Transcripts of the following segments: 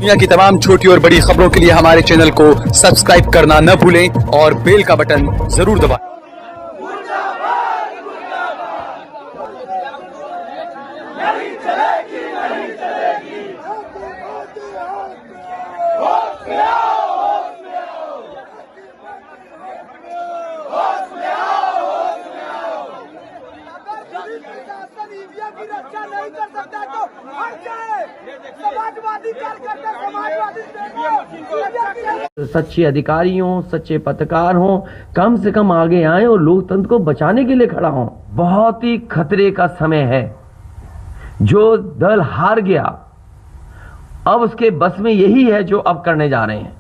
दुनिया की तमाम छोटी और बड़ी खबरों के लिए हमारे चैनल को सब्सक्राइब करना न भूलें और बेल का बटन जरूर दबाएं। की रक्षा नहीं कर सकता तो हट जाए। समाजवादी कार्यकर्ता समाजवादी सच्चे अधिकारी हों, सच्चे पत्रकार हों, कम से कम आगे आए और लोकतंत्र को बचाने के लिए खड़ा हों। बहुत ही खतरे का समय है। जो दल हार गया अब उसके बस में यही है जो अब करने जा रहे हैं।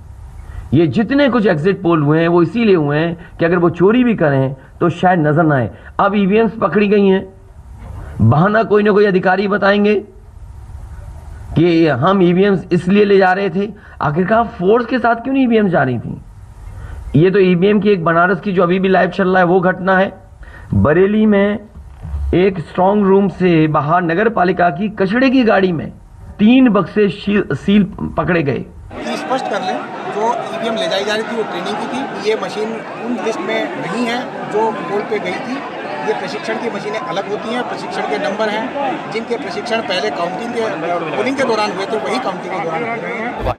ये जितने कुछ एग्जिट पोल हुए हैं वो इसीलिए हुए हैं कि अगर वो चोरी भी करें तो शायद नजर ना आए। अब ईवीएम्स पकड़ी गई हैं, बहाना कोई ना कोई अधिकारी बताएंगे कि हम ईवीएम्स इसलिए ले जा रहे थे। आखिरकार फोर्स के साथ क्यों नहीं ईवीएम जा रही थी? ये तो ईवीएम की एक बनारस की जो अभी भी लाइव चल रहा है वो घटना है। बरेली में एक स्ट्रांग रूम से बाहर नगर पालिका की कचड़े की गाड़ी में 3 बक्से सील पकड़े गए। स्पष्ट कर लें, जो ईवीएम ले जाई जा रही थी वो ट्रेनिंग की थी। ये मशीन उन लिस्ट में नहीं है जो पोल पे गई थी। ये प्रशिक्षण की मशीनें अलग होती हैं। प्रशिक्षण के नंबर हैं जिनके प्रशिक्षण पहले काउंटिंग के पोलिंग के दौरान हुए थे, वही काउंटिंग के दौरान हो रहे हैं।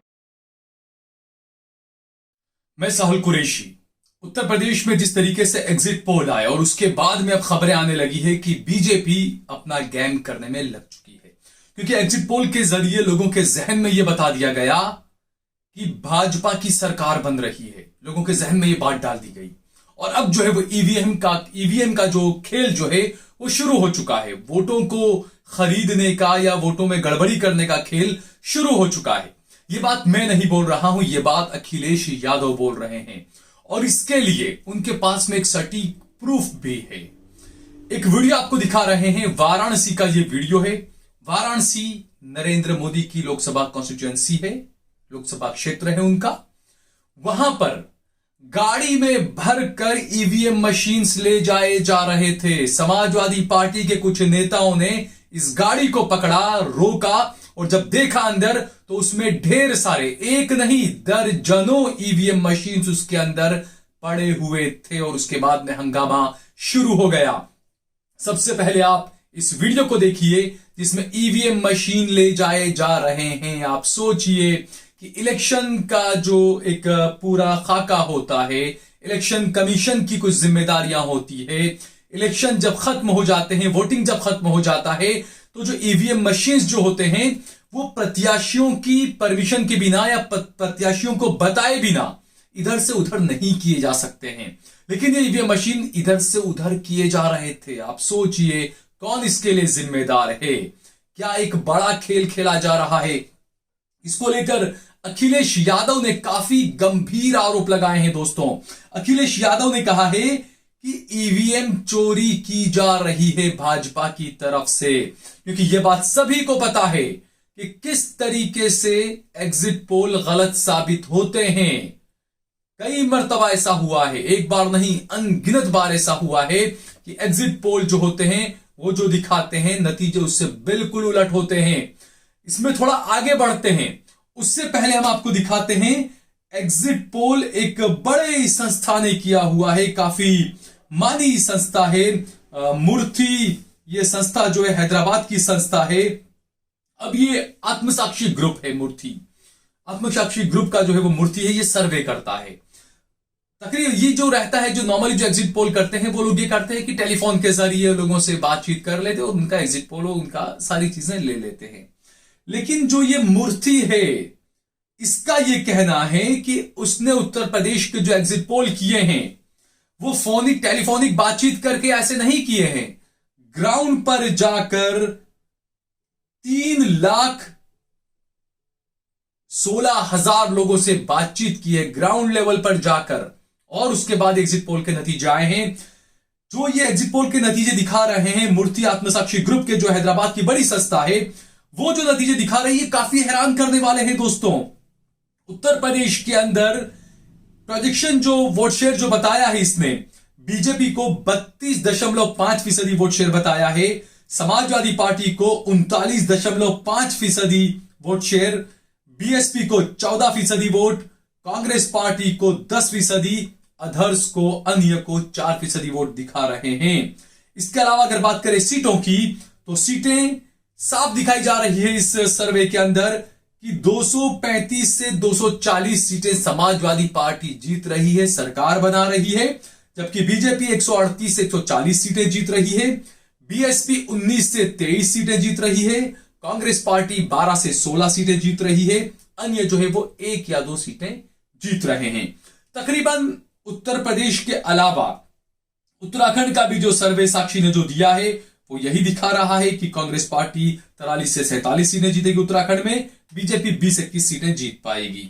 मैं साहुल कुरैशी। उत्तर प्रदेश में जिस तरीके से एग्जिट पोल आए और उसके बाद में अब खबरें आने लगी है कि बीजेपी अपना गेम करने में लग चुकी है, क्योंकि एग्जिट पोल के जरिए लोगों के जहन में यह बता दिया गया कि भाजपा की सरकार बन रही है। लोगों के जहन में यह बात डाल दी गई और अब जो है वो ईवीएम का जो खेल जो है वो शुरू हो चुका है। वोटों को खरीदने का या वोटों में गड़बड़ी करने का खेल शुरू हो चुका है। ये बात मैं नहीं बोल रहा हूं, ये बात अखिलेश यादव बोल रहे हैं और इसके लिए उनके पास में एक सटीक प्रूफ भी है। एक वीडियो आपको दिखा रहे हैं, वाराणसी का ये वीडियो है। वाराणसी नरेंद्र मोदी की लोकसभा कॉन्स्टिट्यूएंसी है, लोकसभा क्षेत्र है उनका। वहां पर गाड़ी में भरकर ईवीएम मशीन्स ले जाए जा रहे थे। समाजवादी पार्टी के कुछ नेताओं ने इस गाड़ी को पकड़ा, रोका और जब देखा अंदर तो उसमें ढेर सारे, एक नहीं दर्जनों ईवीएम मशीन्स उसके अंदर पड़े हुए थे और उसके बाद में हंगामा शुरू हो गया। सबसे पहले आप इस वीडियो को देखिए जिसमें ईवीएम मशीन ले जाए जा रहे हैं। आप सोचिए कि इलेक्शन का जो एक पूरा खाका होता है, इलेक्शन कमीशन की कुछ जिम्मेदारियां होती है। इलेक्शन जब खत्म हो जाते हैं, वोटिंग जब खत्म हो जाता है तो जो ईवीएम मशीन्स जो होते हैं वो प्रत्याशियों की परमिशन के बिना या प्रत्याशियों को बताए बिना इधर से उधर नहीं किए जा सकते हैं। लेकिन ये ईवीएम मशीन इधर से उधर किए जा रहे थे। आप सोचिए कौन इसके लिए जिम्मेदार है? क्या एक बड़ा खेल खेला जा रहा है? इसको लेकर अखिलेश यादव ने काफी गंभीर आरोप लगाए हैं। दोस्तों, अखिलेश यादव ने कहा है कि ईवीएम चोरी की जा रही है भाजपा की तरफ से, क्योंकि यह बात सभी को पता है कि किस तरीके से एग्जिट पोल गलत साबित होते हैं। कई मर्तबा ऐसा हुआ है, एक बार नहीं अनगिनत बार ऐसा हुआ है कि एग्जिट पोल जो होते हैं वो जो दिखाते हैं नतीजे उससे बिल्कुल उलट होते हैं। इसमें थोड़ा आगे बढ़ते हैं, उससे पहले हम आपको दिखाते हैं एग्जिट पोल एक बड़े संस्था ने किया हुआ है, काफी मानी संस्था है। मूर्ति ये संस्था जो है हैदराबाद की संस्था है। अब ये आत्मसाक्षी ग्रुप है। मूर्ति आत्मसाक्षी ग्रुप का जो है वो मूर्ति है, ये सर्वे करता है। तकरीबन ये जो रहता है, जो नॉर्मली जो एग्जिट पोल करते हैं वो लोग ये करते हैं कि टेलीफोन के जरिए लोगों से बातचीत कर लेते और उनका एग्जिट पोल उनका सारी चीजें ले लेते हैं। लेकिन जो ये मूर्ति है इसका ये कहना है कि उसने उत्तर प्रदेश के जो एग्जिट पोल किए हैं वो टेलीफोनिक बातचीत करके ऐसे नहीं किए हैं। ग्राउंड पर जाकर 3,16,000 लोगों से बातचीत की है ग्राउंड लेवल पर जाकर और उसके बाद एग्जिट पोल के नतीजे आए हैं। जो ये एग्जिट पोल के नतीजे दिखा रहे हैं मूर्ति आत्मसाक्षी ग्रुप के जो हैदराबाद की बड़ी संस्था है, वो जो नतीजे दिखा रही है काफी हैरान करने वाले हैं। दोस्तों, उत्तर प्रदेश के अंदर प्रोजेक्शन जो वोट शेयर जो बताया है, इसमें बीजेपी को 32.5% वोट शेयर बताया है, समाजवादी पार्टी को 39.5% वोट शेयर, बीएसपी को 14% वोट, कांग्रेस पार्टी को 10%, अधर्स को अन्य को 4% वोट दिखा रहे हैं। इसके अलावा अगर बात करें सीटों की, तो सीटें साफ दिखाई जा रही है इस सर्वे के अंदर कि 235 से 240 सीटें समाजवादी पार्टी जीत रही है, सरकार बना रही है, जबकि बीजेपी 138 से 140 सीटें जीत रही है, बीएसपी 19 से 23 सीटें जीत रही है, कांग्रेस पार्टी 12 से 16 सीटें जीत रही है, अन्य जो है वो 1 या 2 सीटें जीत रहे हैं। तकरीबन उत्तर प्रदेश के अलावा उत्तराखंड का भी जो सर्वे साक्षी ने जो दिया है वो यही दिखा रहा है कि कांग्रेस पार्टी 43 से 47 सीटें जीतेगी उत्तराखंड में, बीजेपी 20-21 सीटें जीत पाएगी।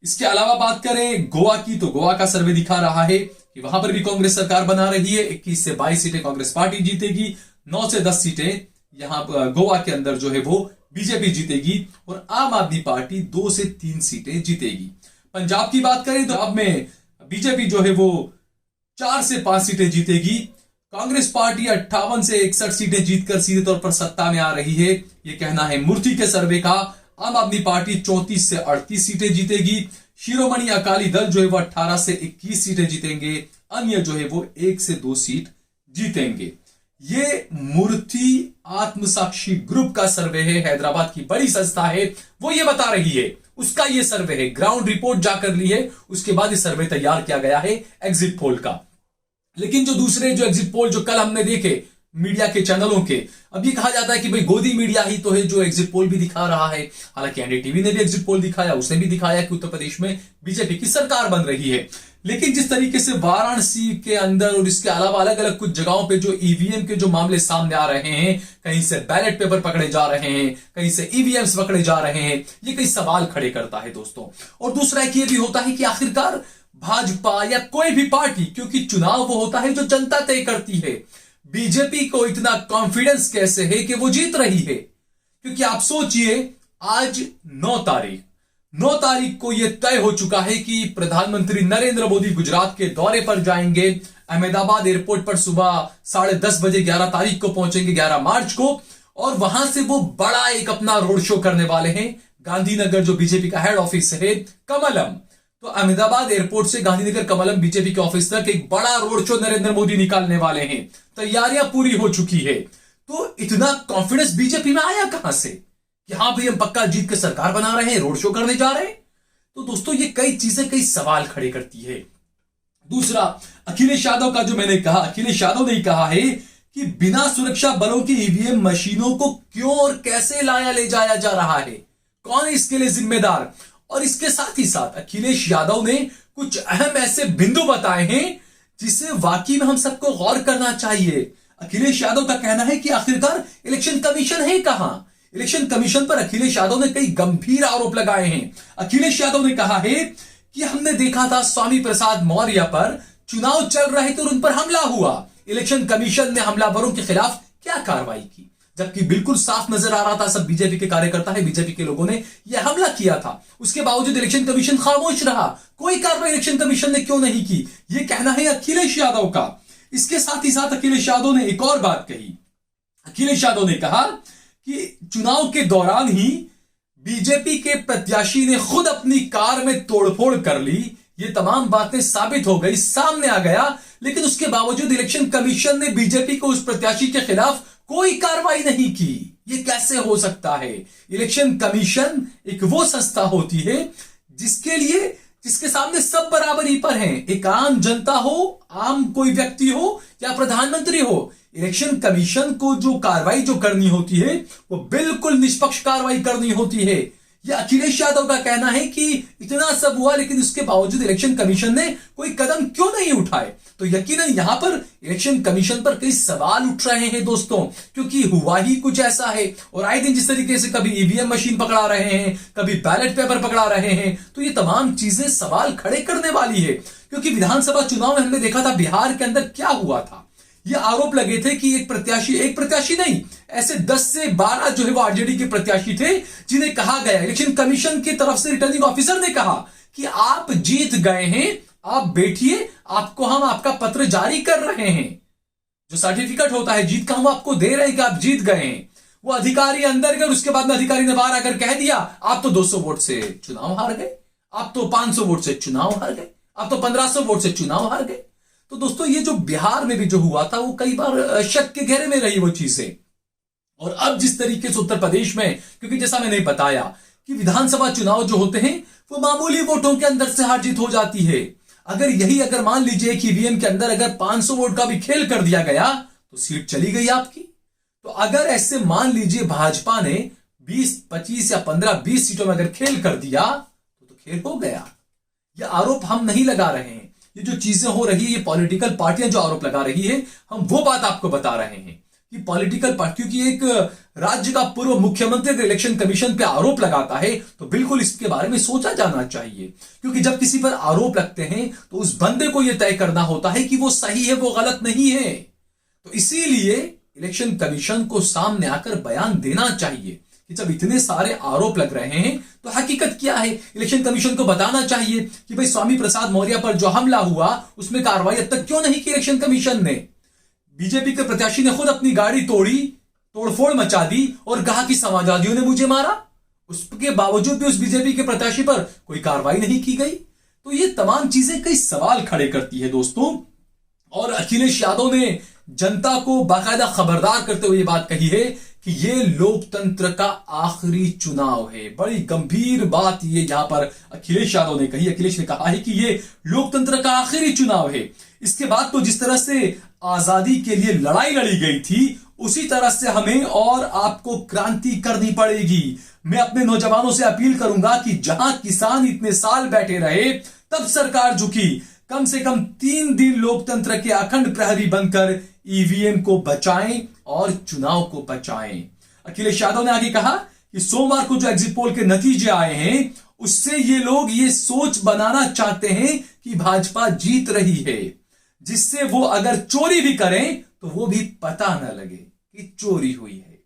इसके अलावा बात करें गोवा की, तो गोवा का सर्वे दिखा रहा है कि वहां पर भी कांग्रेस सरकार बना रही है, 21 से 22 सीटें कांग्रेस पार्टी जीतेगी, 9 से 10 सीटें यहां गोवा के अंदर जो है वो बीजेपी जीतेगी और आम आदमी पार्टी 2 से 3 सीटें जीतेगी। पंजाब की बात करें तो अब में बीजेपी जो है वो 4 से 5 सीटें जीतेगी, कांग्रेस पार्टी 58 से 61 सीटें जीतकर सीधे तौर पर सत्ता में आ रही है, यह कहना है मूर्ति के सर्वे का। आम आदमी पार्टी 34 से 38 सीटें जीतेगी, शिरोमणि अकाली दल जो है वो 18 से 21 सीटें जीतेंगे, अन्य जो है वो 1 से 2 सीट जीतेंगे। ये मूर्ति आत्मसाक्षी ग्रुप का सर्वे है, हैदराबाद की बड़ी संस्था है, वो ये बता रही है, उसका ये सर्वे है, ग्राउंड रिपोर्ट जाकर ली है, उसके बाद ये सर्वे तैयार किया गया है एग्जिट पोल का। लेकिन जो दूसरे जो एग्जिट पोल जो कल हमने देखे मीडिया के चैनलों के, अब ये कहा जाता है कि भाई गोदी मीडिया ही तो है जो एग्जिट पोल भी दिखा रहा है। हालांकि एनडीटीवी ने भी एग्जिट पोल दिखाया, उसने भी दिखाया कि उत्तर प्रदेश में बीजेपी की सरकार बन रही है। लेकिन जिस तरीके से वाराणसी के अंदर और इसके अलावा अलग अलग कुछ जगहों पे जो ईवीएम के जो मामले सामने आ रहे हैं, कहीं से बैलेट पेपर पकड़े जा रहे हैं, कहीं से ईवीएम्स पकड़े जा रहे हैं, ये कई सवाल खड़े करता है दोस्तों। और दूसरा एक ये भी होता है कि आखिरकार भाजपा या कोई भी पार्टी, क्योंकि चुनाव वो होता है जो जनता तय करती है, बीजेपी को इतना कॉन्फिडेंस कैसे है कि वो जीत रही है? क्योंकि आप सोचिए, आज 9 तारीख को यह तय हो चुका है कि प्रधानमंत्री नरेंद्र मोदी गुजरात के दौरे पर जाएंगे, अहमदाबाद एयरपोर्ट पर सुबह 10:30 बजे 11 तारीख को पहुंचेंगे, 11 मार्च को, और वहां से वो बड़ा एक अपना रोड शो करने वाले हैं। गांधीनगर जो बीजेपी का हेड ऑफिस है कमलम, तो अहमदाबाद एयरपोर्ट से गांधीनगर कमलम बीजेपी के ऑफिस तक एक बड़ा रोड शो नरेंद्र मोदी निकालने वाले हैं। तैयारियां पूरी हो चुकी है। तो इतना कॉन्फिडेंस बीजेपी में आया कहां से कि हाँ भाई हम पक्का जीत के सरकार बना रहे हैं, रोड शो करने जा रहे हैं? तो दोस्तों ये कई चीजें कई सवाल खड़े करती है। दूसरा, अखिलेश यादव का जो मैंने कहा, अखिलेश यादव ने कहा है कि बिना सुरक्षा बलों की ईवीएम मशीनों को क्यों और कैसे ले जाया जा रहा है, कौन है इसके लिए जिम्मेदार? और इसके साथ ही साथ अखिलेश यादव ने कुछ अहम ऐसे बिंदु बताए हैं जिसे वाकई में हम सबको गौर करना चाहिए। अखिलेश यादव का कहना है कि आखिरकार इलेक्शन कमीशन है कहां? इलेक्शन कमीशन पर अखिलेश यादव ने कई गंभीर आरोप लगाए हैं। अखिलेश यादव ने कहा है कि हमने देखा था स्वामी प्रसाद मौर्य पर चुनाव चल रहे थे और उन पर हमला हुआ, इलेक्शन कमीशन ने हमलावरों के खिलाफ क्या कार्रवाई की? जबकि बिल्कुल साफ नजर आ रहा था सब बीजेपी के कार्यकर्ता है, बीजेपी के लोगों ने यह हमला किया था, उसके बावजूद इलेक्शन कमीशन खामोश रहा, कोई कार्रवाई इलेक्शन कमीशन ने क्यों नहीं की? यह कहना है अखिलेश यादव का। इसके साथ ही साथ अखिलेश यादव ने एक और बात कही। अखिलेश यादव ने कहा कि चुनाव के दौरान ही बीजेपी के प्रत्याशी ने खुद अपनी कार में तोड़फोड़ कर ली, ये तमाम बातें साबित हो गई, सामने आ गया, लेकिन उसके बावजूद इलेक्शन कमीशन ने बीजेपी को उस प्रत्याशी के खिलाफ कोई कार्रवाई नहीं की। ये कैसे हो सकता है? इलेक्शन कमीशन एक वो संस्था होती है जिसके सामने सब बराबरी पर हैं, एक आम जनता हो, आम कोई व्यक्ति हो या प्रधानमंत्री हो, इलेक्शन कमीशन को जो कार्रवाई जो करनी होती है वो बिल्कुल निष्पक्ष कार्रवाई करनी होती है। यह अखिलेश यादव का कहना है कि इतना सब हुआ लेकिन उसके बावजूद इलेक्शन कमीशन ने कोई कदम क्यों नहीं उठाए? तो यकीनन यहां पर इलेक्शन कमीशन पर कई सवाल उठ रहे हैं दोस्तों, क्योंकि हुआ ही कुछ ऐसा है। और आए दिन जिस तरीके से कभी ईवीएम मशीन पकड़ा रहे हैं, कभी बैलेट पेपर पकड़ा रहे हैं, तो ये तमाम चीजें सवाल खड़े करने वाली है। क्योंकि विधानसभा चुनाव में हमने देखा था बिहार के अंदर क्या हुआ था। ये आरोप लगे थे कि एक प्रत्याशी नहीं, ऐसे 10 से 12 जो है वो आरजेडी के प्रत्याशी थे जिन्हें कहा गया, इलेक्शन कमीशन की तरफ से रिटर्निंग ऑफिसर ने कहा कि आप जीत गए हैं, आप बैठिए, आपको हम आपका पत्र जारी कर रहे हैं, जो सर्टिफिकेट होता है जीत का हम आपको दे रहे हैं कि आप जीत गए हैं। वो अधिकारी अंदर गए, उसके बाद में अधिकारी ने बाहर आकर कह दिया आप तो 200 वोट से चुनाव हार गए, आप तो 500 वोट से चुनाव हार गए, आप तो 1500 वोट से चुनाव हार गए। तो दोस्तों ये जो बिहार में भी जो हुआ था वो कई बार शक के घेरे में रही वो चीजें। और अब जिस तरीके से उत्तर प्रदेश में, क्योंकि जैसा मैंने बताया कि विधानसभा चुनाव जो होते हैं वो मामूली वोटों के अंदर से हार जीत हो जाती है। अगर मान लीजिए कि ईवीएम के अंदर अगर 500 वोट का भी खेल कर दिया गया तो सीट चली गई आपकी। तो अगर ऐसे मान लीजिए भाजपा ने 20, 25 या 15, 20 सीटों में अगर खेल कर दिया तो खेल हो गया। ये आरोप हम नहीं लगा रहे हैं, ये जो चीजें हो रही है, ये पॉलिटिकल पार्टियां जो आरोप लगा रही है, हम वो बात आपको बता रहे हैं कि पॉलिटिकल पार्टी, क्योंकि एक राज्य का पूर्व मुख्यमंत्री अगर इलेक्शन कमीशन पे आरोप लगाता है तो बिल्कुल इसके बारे में सोचा जाना चाहिए। क्योंकि जब किसी पर आरोप लगते हैं तो उस बंदे को यह तय करना होता है कि वो सही है, वो गलत नहीं है। तो इसीलिए इलेक्शन कमीशन को सामने आकर बयान देना चाहिए कि जब इतने सारे आरोप लग रहे हैं तो हकीकत क्या है। इलेक्शन कमीशन को बताना चाहिए कि भाई स्वामी प्रसाद मौर्य पर जो हमला हुआ उसमें कार्रवाई अब तक क्यों नहीं की इलेक्शन कमीशन ने। बीजेपी के प्रत्याशी ने खुद अपनी गाड़ी तोड़ी, तोड़फोड़ मचा दी और कहा कि समाजवादियों ने मुझे मारा। उसके बावजूद भी उस बीजेपी के प्रत्याशी पर कोई कार्रवाई नहीं की गई। तो ये तमाम चीजें कई सवाल खड़े करती है दोस्तों। और अखिलेश यादव ने जनता को बाकायदा खबरदार करते हुए ये बात कही है कि ये लोकतंत्र का आखिरी चुनाव है। बड़ी गंभीर बात ये यहां पर अखिलेश यादव ने कही। अखिलेश ने कहा है कि ये लोकतंत्र का आखिरी चुनाव है। इसके बाद तो जिस तरह से आजादी के लिए लड़ाई लड़ी गई थी उसी तरह से हमें और आपको क्रांति करनी पड़ेगी। मैं अपने नौजवानों से अपील करूंगा कि जहां किसान इतने साल बैठे रहे तब सरकार झुकी, कम से कम 3 दिन लोकतंत्र के अखंड प्रहरी बनकर ईवीएम को बचाएं और चुनाव को बचाएं। अखिलेश यादव ने आगे कहा कि सोमवार को जो एग्जिट पोल के नतीजे आए हैं उससे ये लोग ये सोच बनाना चाहते हैं कि भाजपा जीत रही है, जिससे वो अगर चोरी भी करें तो वो भी पता न लगे कि चोरी हुई है।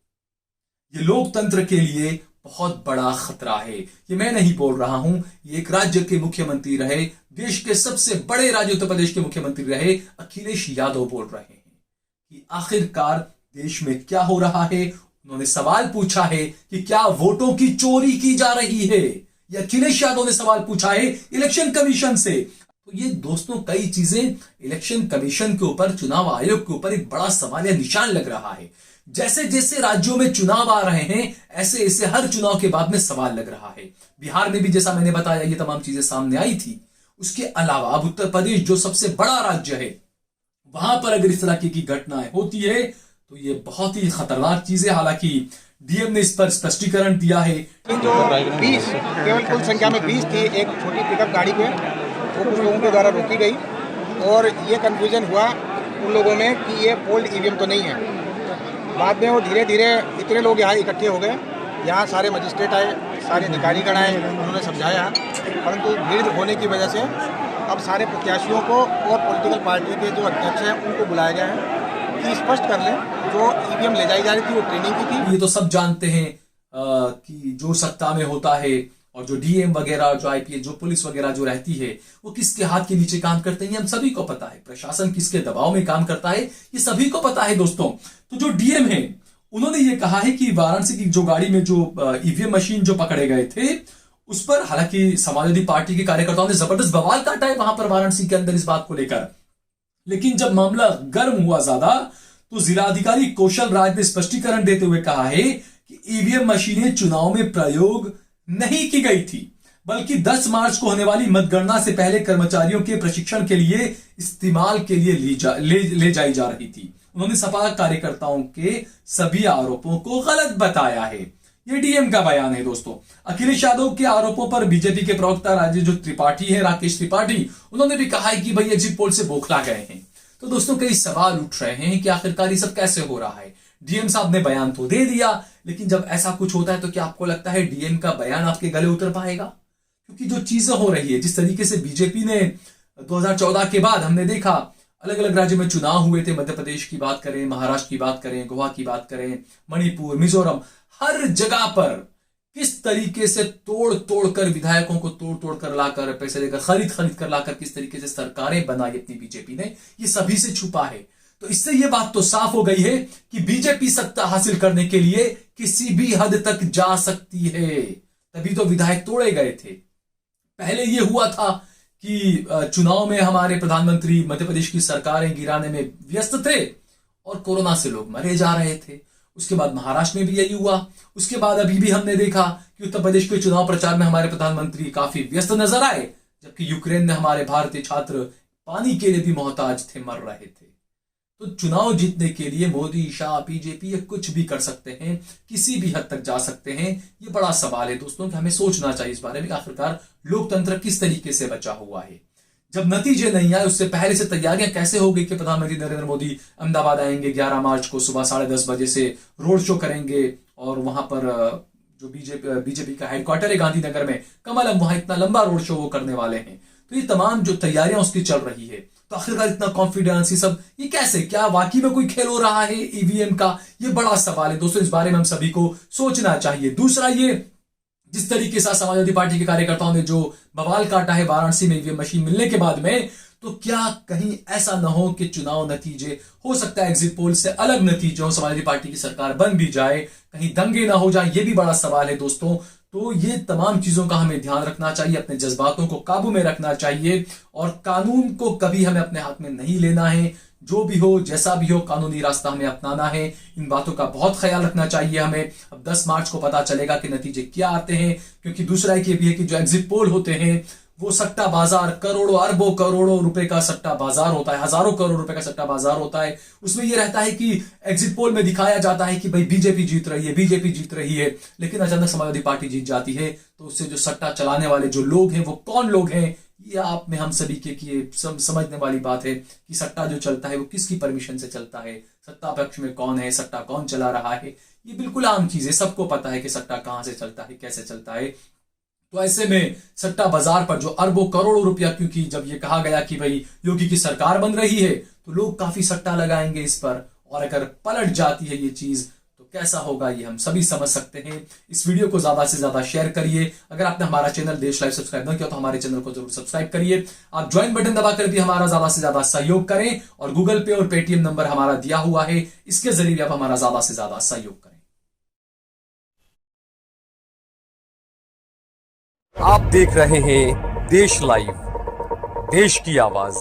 ये लोकतंत्र के लिए बहुत बड़ा खतरा है। ये मैं नहीं बोल रहा हूं, ये एक राज्य के मुख्यमंत्री रहे, देश के सबसे बड़े राज्य उत्तर प्रदेश के मुख्यमंत्री रहे अखिलेश यादव बोल रहे हैं कि आखिरकार देश में क्या हो रहा है। उन्होंने सवाल पूछा है कि क्या वोटों की चोरी की जा रही है। ये अखिलेश यादव ने सवाल पूछा है इलेक्शन कमीशन से। तो ये दोस्तों कई चीजें इलेक्शन कमीशन के ऊपर, चुनाव आयोग के ऊपर एक बड़ा सवाल या निशान लग रहा है। जैसे जैसे राज्यों में चुनाव आ रहे हैं ऐसे ऐसे हर चुनाव के बाद में सवाल लग रहा है। बिहार में भी जैसा मैंने बताया ये तमाम चीजें सामने आई थी। उसके अलावा अब उत्तर प्रदेश जो सबसे बड़ा राज्य है वहां पर अगर इस तरह की घटनाएं होती है तो ये बहुत ही खतरनाक चीज है। हालांकि डीएम ने इस पर स्पष्टीकरण दिया है। जो 20 केवल कुल संख्या में 20 थी, एक छोटी पिकअप गाड़ी पे वो कुछ लोगों के द्वारा रोकी गई और ये कंफ्यूजन हुआ उन लोगों में कि ये पोल्ड ईवीएम तो नहीं है। बाद में वो धीरे धीरे इतने लोग यहाँ इकट्ठे हो गए, यहाँ सारे मजिस्ट्रेट आए, सारे अधिकारीगण आए, उन्होंने समझाया, परंतु भीड़ होने की वजह से अब सारे प्रत्याशियों को और पॉलिटिकल पार्टी के जो अध्यक्ष हैं उनको बुलाया गया है कि स्पष्ट कर लें जो ईवीएम ले जाई जा रही थी वो ट्रेनिंग की थी। ये तो सब जानते हैं कि जो सत्ता में होता है और जो डीएम वगैरह, जो आईपीएस, जो पुलिस वगैरह जो रहती है वो किसके हाथ के नीचे काम करते हैं हम सभी को पता है। प्रशासन किसके दबाव में काम करता है ये सभी को पता है दोस्तों। तो जो डीएम है उन्होंने ये कहा है कि वाराणसी की जो गाड़ी में जो ईवीएम मशीन जो पकड़े गए थे उस पर हालांकि समाजवादी पार्टी के कार्यकर्ताओं ने जबरदस्त बवाल काटा है वहां पर वाराणसी के अंदर इस बात को लेकर। लेकिन जब मामला गर्म हुआ ज्यादा तो जिलाधिकारी कौशल राज ने स्पष्टीकरण देते हुए कहा है कि ईवीएम मशीनें चुनाव में प्रयोग नहीं की गई थी, बल्कि 10 मार्च को होने वाली मतगणना से पहले कर्मचारियों के प्रशिक्षण के लिए इस्तेमाल के लिए ले जाई जा रही थी। उन्होंने सपा कार्यकर्ताओं के सभी आरोपों को गलत बताया है। ये डीएम का बयान है दोस्तों। अखिलेश यादव के आरोपों पर बीजेपी के प्रवक्ता राजेश त्रिपाठी है, राकेश त्रिपाठी, उन्होंने भी कहा है कि भाई एग्जिट पोल से बौखला गए हैं। तो दोस्तों कई सवाल उठ रहे हैं कि आखिरकार ये सब कैसे हो रहा है। डीएम साहब ने बयान तो दे दिया, लेकिन जब ऐसा कुछ होता है तो क्या आपको लगता है डीएम का बयान आपके गले उतर पाएगा? क्योंकि जो चीजें हो रही है, जिस तरीके से बीजेपी ने 2014 के बाद हमने देखा अलग अलग राज्यों में चुनाव हुए थे, मध्य प्रदेश की बात करें, महाराष्ट्र की बात करें, गोवा की बात करें, मणिपुर, मिजोरम, हर जगह पर किस तरीके से तोड़ तोड़ कर विधायकों को तोड़ तोड़ कर लाकर, पैसे देकर खरीद कर लाकर किस तरीके से सरकारें बनाई अपनी बीजेपी ने, ये सभी से छुपा है। तो इससे यह बात तो साफ हो गई है कि बीजेपी सत्ता हासिल करने के लिए किसी भी हद तक जा सकती है। तभी तो विधायक तोड़े गए थे। पहले यह हुआ था कि चुनाव में हमारे प्रधानमंत्री मध्य प्रदेश की सरकारें गिराने में व्यस्त थे और कोरोना से लोग मरे जा रहे थे। उसके बाद महाराष्ट्र में भी यही हुआ। उसके बाद अभी भी हमने देखा कि उत्तर प्रदेश के चुनाव प्रचार में हमारे प्रधानमंत्री काफी व्यस्त नजर आए, जबकि यूक्रेन में हमारे भारतीय छात्र पानी के लिए भी मोहताज थे, मर रहे थे। तो चुनाव जीतने के लिए मोदी, शाह, बीजेपी ये कुछ भी कर सकते हैं, किसी भी हद तक जा सकते हैं। ये बड़ा सवाल है दोस्तों कि हमें सोचना चाहिए इस बारे में कि आखिरकार लोकतंत्र किस तरीके से बचा हुआ है। जब नतीजे नहीं आए उससे पहले से तैयारियां कैसे हो गई कि प्रधानमंत्री नरेंद्र मोदी अहमदाबाद आएंगे 11 मार्च को सुबह 10:30 बजे से रोड शो करेंगे और वहां पर जो बीजेपी का हेडक्वार्टर है गांधीनगर में, कमलम, वहां इतना लंबा रोड शो वो करने वाले हैं। तो ये तमाम जो तैयारियां उसकी चल रही है, तो आखिरकार इतना कॉन्फिडेंस, ये सब ये कैसे, क्या वाकई में कोई खेल हो रहा है ईवीएम का? ये बड़ा सवाल है दोस्तों, इस बारे में हम सभी को सोचना चाहिए। दूसरा, ये जिस तरीके से समाजवादी पार्टी के कार्यकर्ताओं ने जो बवाल काटा है वाराणसी में ईवीएम मशीन मिलने के बाद में, तो क्या कहीं ऐसा ना हो कि चुनाव नतीजे, हो सकता है एग्जिट पोल से अलग नतीजे हो, समाजवादी पार्टी की सरकार बन भी जाए, कहीं दंगे ना हो जाए, ये भी बड़ा सवाल है दोस्तों। तो ये तमाम चीजों का हमें ध्यान रखना चाहिए, अपने जज्बातों को काबू में रखना चाहिए और कानून को कभी हमें अपने हाथ में नहीं लेना है। जो भी हो, जैसा भी हो, कानूनी रास्ता हमें अपनाना है। इन बातों का बहुत ख्याल रखना चाहिए हमें। अब 10 मार्च को पता चलेगा कि नतीजे क्या आते हैं, क्योंकि दूसरा एक ये भी है कि जो एग्जिट पोल होते हैं वो सट्टा बाजार, करोड़ों अरबों करोड़ों रुपए का सट्टा बाजार होता है, हजारों करोड़ रुपए का सट्टा बाजार होता है। उसमें यह रहता है कि एग्जिट पोल में दिखाया जाता है कि भाई बीजेपी जीत रही है, बीजेपी जीत रही है, लेकिन अचानक समाजवादी पार्टी जीत जाती है। तो उससे जो सट्टा चलाने वाले जो लोग हैं वो कौन लोग हैं, ये आप में हम सभी के समझने वाली बात है कि सट्टा जो चलता है वो किसकी परमिशन से चलता है, सत्ता पक्ष में कौन है, सट्टा कौन चला रहा है। ये बिल्कुल आम चीज है, सबको पता है कि सट्टा कहां से चलता है, कैसे चलता है। तो ऐसे में सट्टा बाजार पर जो अरबों करोड़ों रुपया, क्योंकि जब ये कहा गया कि भाई योगी की सरकार बन रही है तो लोग काफी सट्टा लगाएंगे इस पर, और अगर पलट जाती है ये चीज तो कैसा होगा ये हम सभी समझ सकते हैं। इस वीडियो को ज्यादा से ज्यादा शेयर करिए। अगर आपने हमारा चैनल देश लाइव सब्सक्राइब न किया तो हमारे चैनल को जरूर सब्सक्राइब करिए। आप ज्वाइन बटन दबाकर भी हमारा ज्यादा से ज्यादा सहयोग करें और गूगल पे और पेटीएम नंबर हमारा दिया हुआ है, इसके जरिए आप हमारा ज्यादा से ज्यादा सहयोग करें। आप देख रहे हैं देश लाइव, देश की आवाज।